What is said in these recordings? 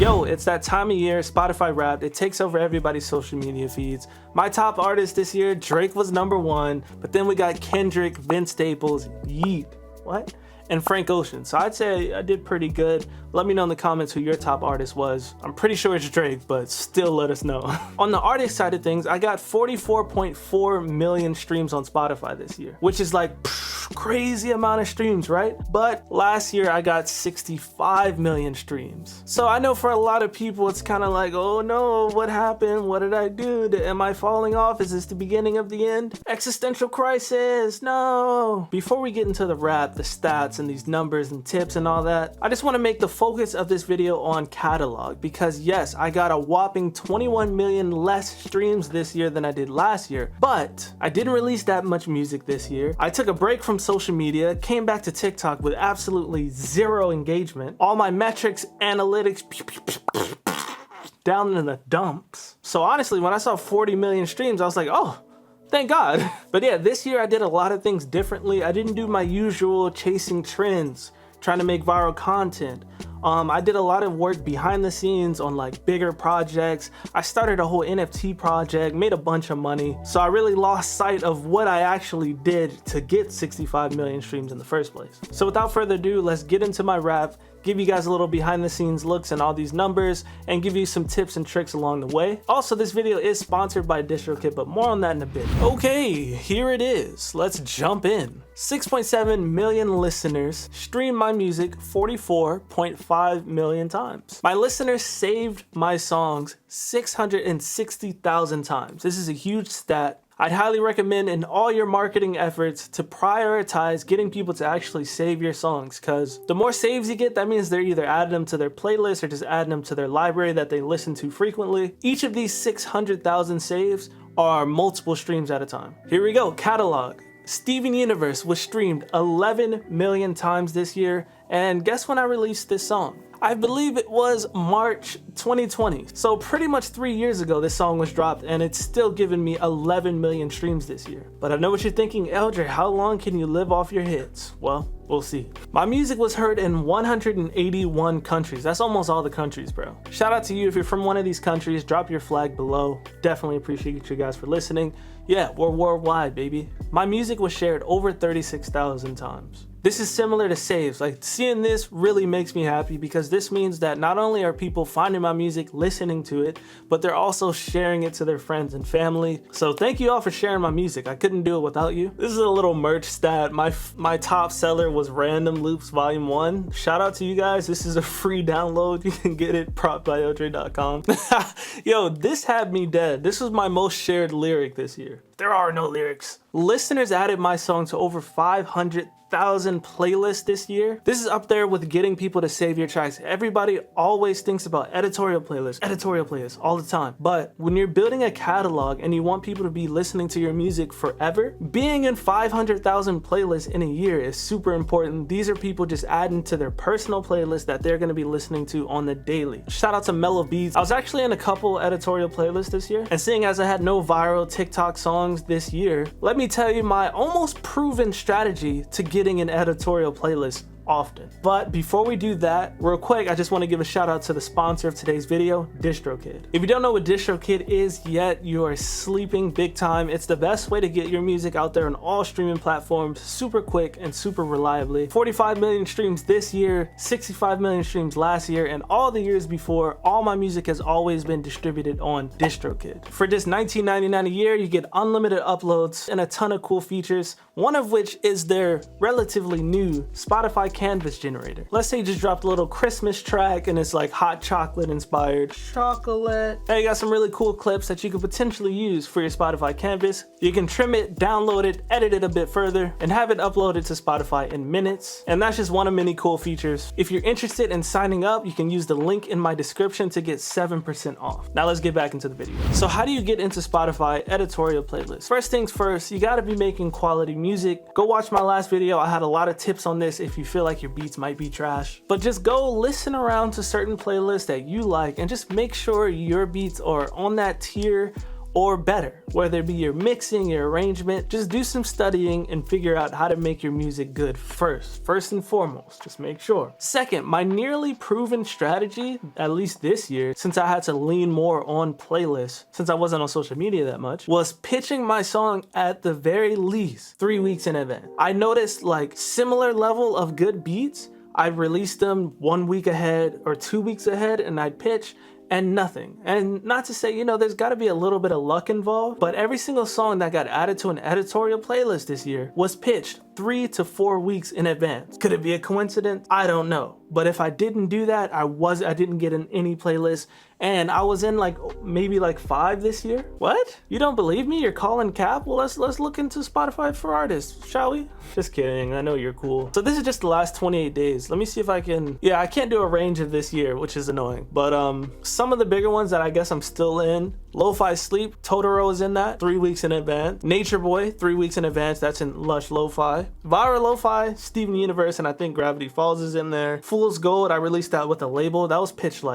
Yo, it's that time of year, Spotify Wrapped. It takes over everybody's social media feeds. My top artist this year, Drake was #1, but then we got Kendrick, Vince Staples, Yeet, what? And Frank Ocean. So I'd say I did pretty good. Let me know in the comments who your top artist was. I'm pretty sure it's Drake, but still let us know. On the artist side of things, I got 44.4 million streams on Spotify this year, which is like crazy amount of streams, right? But last year I got 65 million streams. So I know for a lot of people it's kind of like, oh no, what happened? What did I do? Am I falling off? Is this the beginning of the end? Existential crisis, no. Before we get into the rap, the stats, and these numbers and tips and all that, I just want to make the focus of this video on catalog, because yes, I got a whopping 21 million less streams this year than I did last year, but I didn't release that much music this year. I took a break from social media, came back to TikTok with absolutely zero engagement. All my metrics, analytics, down in the dumps. So honestly, when I saw 40 million streams, I was like, oh, thank God. But yeah, this year I did a lot of things differently. I didn't do my usual chasing trends, trying to make viral content. I did a lot of work behind the scenes on like bigger projects. I started a whole NFT project, made a bunch of money. So I really lost sight of what I actually did to get 65 million streams in the first place. So without further ado, let's get into my rap, give you guys a little behind the scenes looks and all these numbers, and give you some tips and tricks along the way. Also, this video is sponsored by DistroKid, but more on that in a bit. Okay, here it is. Let's jump in. 6.7 million listeners streamed my music 44.5 million times. My listeners saved my songs 660,000 times. This is a huge stat. I'd highly recommend in all your marketing efforts to prioritize getting people to actually save your songs, because the more saves you get, that means they're either adding them to their playlist or just adding them to their library that they listen to frequently. Each of these 600,000 saves are multiple streams at a time. Here we go, catalog. Steven Universe was streamed 11 million times this year, and guess when I released this song? I believe it was March 2020. So pretty much 3 years ago this song was dropped, and it's still giving me 11 million streams this year. But I know what you're thinking, L.Dre, how long can you live off your hits? Well, we'll see. My music was heard in 181 countries. That's almost all the countries, bro. Shout out to you if you're from one of these countries. Drop your flag below. Definitely appreciate you guys for listening. Yeah, we're worldwide, baby. My music was shared over 36,000 times. This is similar to saves. Like, seeing this really makes me happy, because this means that not only are people finding my music, listening to it, but they're also sharing it to their friends and family. So thank you all for sharing my music. I couldn't do it without you. This is a little merch stat. My top seller was Random Loops Volume 1. Shout out to you guys. This is a free download. You can get it propbyldre.com. Yo, this had me dead. This was my most shared lyric this year. There are no lyrics. Listeners added my song to over 500,000 playlists this year. This is up there with getting people to save your tracks. Everybody always thinks about editorial playlists all the time. But when you're building a catalog and you want people to be listening to your music forever, being in 500,000 playlists in a year is super important. These are people just adding to their personal playlist that they're gonna be listening to on the daily. Shout out to Mellow Beats. I was actually in a couple editorial playlists this year, and seeing as I had no viral TikTok songs this year, let me tell you my almost proven strategy to getting an editorial playlist often. But before we do that, real quick, I just want to give a shout out to the sponsor of today's video, DistroKid. If you don't know what DistroKid is yet, you are sleeping big time. It's the best way to get your music out there on all streaming platforms, super quick and super reliably. 45 million streams this year, 65 million streams last year, and all the years before. All my music has always been distributed on DistroKid. For just $19.99 a year, you get unlimited uploads and a ton of cool features, one of which is their relatively new Spotify Canvas generator. Let's say you just dropped a little Christmas track and it's like hot chocolate inspired. Chocolate. Hey, you got some really cool clips that you could potentially use for your Spotify Canvas. You can trim it, download it, edit it a bit further, and have it uploaded to Spotify in minutes. And that's just one of many cool features. If you're interested in signing up, you can use the link in my description to get 7% off. Now let's get back into the video. So how do you get into Spotify editorial playlists? First things first, you gotta be making quality music. Go watch my last video. I had a lot of tips on this if you feel like your beats might be trash. But just go listen around to certain playlists that you like and just make sure your beats are on that tier or better, whether it be your mixing, your arrangement. Just do some studying and figure out how to make your music good first and foremost, just make sure. Second, my nearly proven strategy, at least this year, since I had to lean more on playlists, since I wasn't on social media that much, was pitching my song at the very least 3 weeks in advance. I noticed like similar level of good beats, I'd release them 1 week ahead or 2 weeks ahead, and I'd pitch and nothing. And not to say, there's gotta be a little bit of luck involved, but every single song that got added to an editorial playlist this year was pitched 3 to 4 weeks in advance. Could it be a coincidence? I don't know. But if I didn't do that, I didn't get in any playlist, and I was in maybe 5 this year. What? You don't believe me? You're calling cap? Well, let's look into Spotify for artists, shall we? Just kidding. I know you're cool. So this is just the last 28 days. Let me see if I can. Yeah, I can't do a range of this year, which is annoying. But some of the bigger ones that I guess I'm still in. Lo-Fi Sleep, Totoro is in that 3 weeks in advance. Nature Boy, 3 weeks in advance. That's in Lush Lo-Fi. Viral Lo-Fi, Steven Universe, and I think Gravity Falls is in there. Fool's Gold, I released that with a label. That was pitched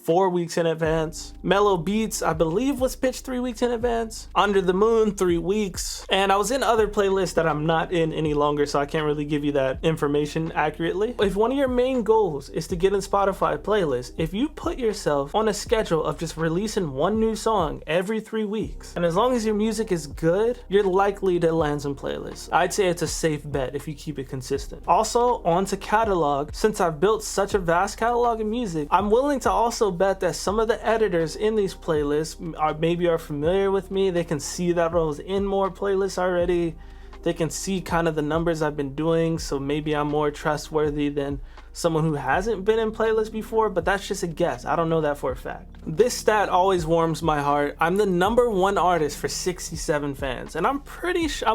4 weeks in advance. Mellow Beats, I believe, was pitched 3 weeks in advance. Under the Moon, 3 weeks. And I was in other playlists that I'm not in any longer, so I can't really give you that information accurately. If one of your main goals is to get in Spotify playlists, if you put yourself on a schedule of just releasing one new song every 3 weeks, and as long as your music is good, you're likely to land some playlists. I'd say it's a safe bet if you keep it consistent. Also, onto catalog. Since I've built such a vast catalog of music, I'm willing to also bet that some of the editors in these playlists are familiar with me. They can see that I was in more playlists already. They can see kind of the numbers I've been doing, so maybe I'm more trustworthy than someone who hasn't been in playlists before, but that's just a guess. I don't know that for a fact. This stat always warms my heart. I'm the #1 artist for 67 fans, and I'm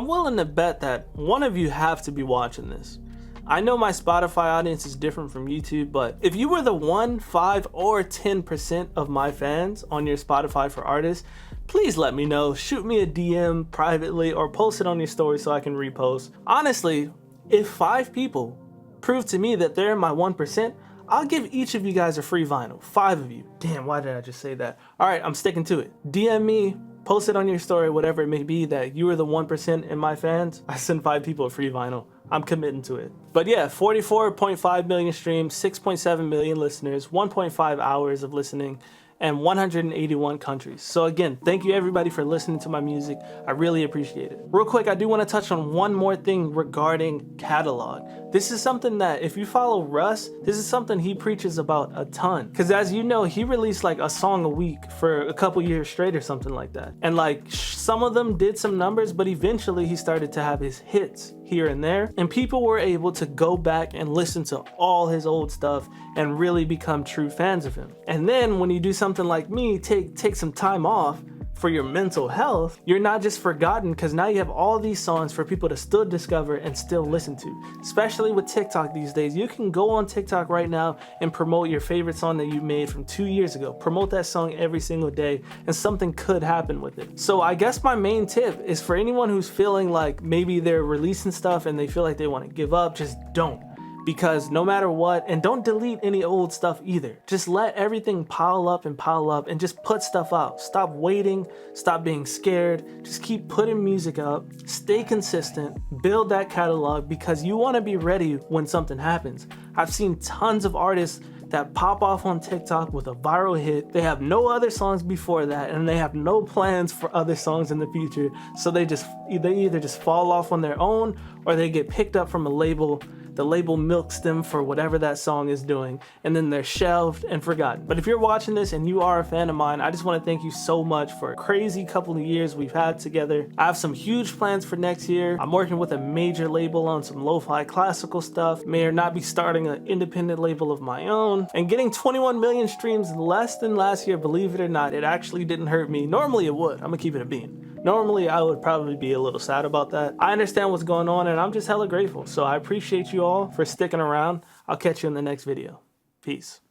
willing to bet that one of you have to be watching this. I know my Spotify audience is different from YouTube, but if you were the 1, 5, or 10% of my fans on your Spotify for artists, please let me know. Shoot me a DM privately or post it on your story so I can repost. Honestly, if 5 people prove to me that they're in my 1%, I'll give each of you guys a free vinyl. 5 of you. Damn, why did I just say that? All right, I'm sticking to it. DM me, post it on your story, whatever it may be, that you are the 1% in my fans. I send 5 people a free vinyl. I'm committing to it. But yeah, 44.5 million streams, 6.7 million listeners, 1.5 hours of listening, and 181 countries. So again, thank you everybody for listening to my music. I really appreciate it. Real quick, I do want to touch on one more thing regarding catalog. This is something that if you follow Russ, this is something he preaches about a ton. Because as you know, he released a song a week for a couple years straight or something like that. And some of them did some numbers, but eventually he started to have his hits here and there. And people were able to go back and listen to all his old stuff and really become true fans of him. And then when you do something like me, take some time off for your mental health, you're not just forgotten, because now you have all these songs for people to still discover and still listen to. Especially with TikTok these days, you can go on TikTok right now and promote your favorite song that you made from 2 years ago. Promote that song every single day and something could happen with it. So I guess my main tip is for anyone who's feeling like maybe they're releasing stuff and they feel like they want to give up, just don't. Because no matter what, and don't delete any old stuff either. Just let everything pile up and just put stuff out. Stop waiting, stop being scared. Just keep putting music up, stay consistent, build that catalog, because you want to be ready when something happens. I've seen tons of artists that pop off on TikTok with a viral hit. They have no other songs before that, and they have no plans for other songs in the future. So they either just fall off on their own, or they get picked up from a label. The label milks them for whatever that song is doing, and then they're shelved and forgotten. But if you're watching this and you are a fan of mine, I just want to thank you so much for a crazy couple of years we've had together. I have some huge plans for next year. I'm working with a major label on some lo-fi classical stuff. May or not be starting an independent label of my own. And getting 21 million streams less than last year, believe it or not, it actually didn't hurt me. Normally it would. I'm gonna keep it a bean. Normally, I would probably be a little sad about that. I understand what's going on, and I'm just hella grateful. So I appreciate you all for sticking around. I'll catch you in the next video. Peace.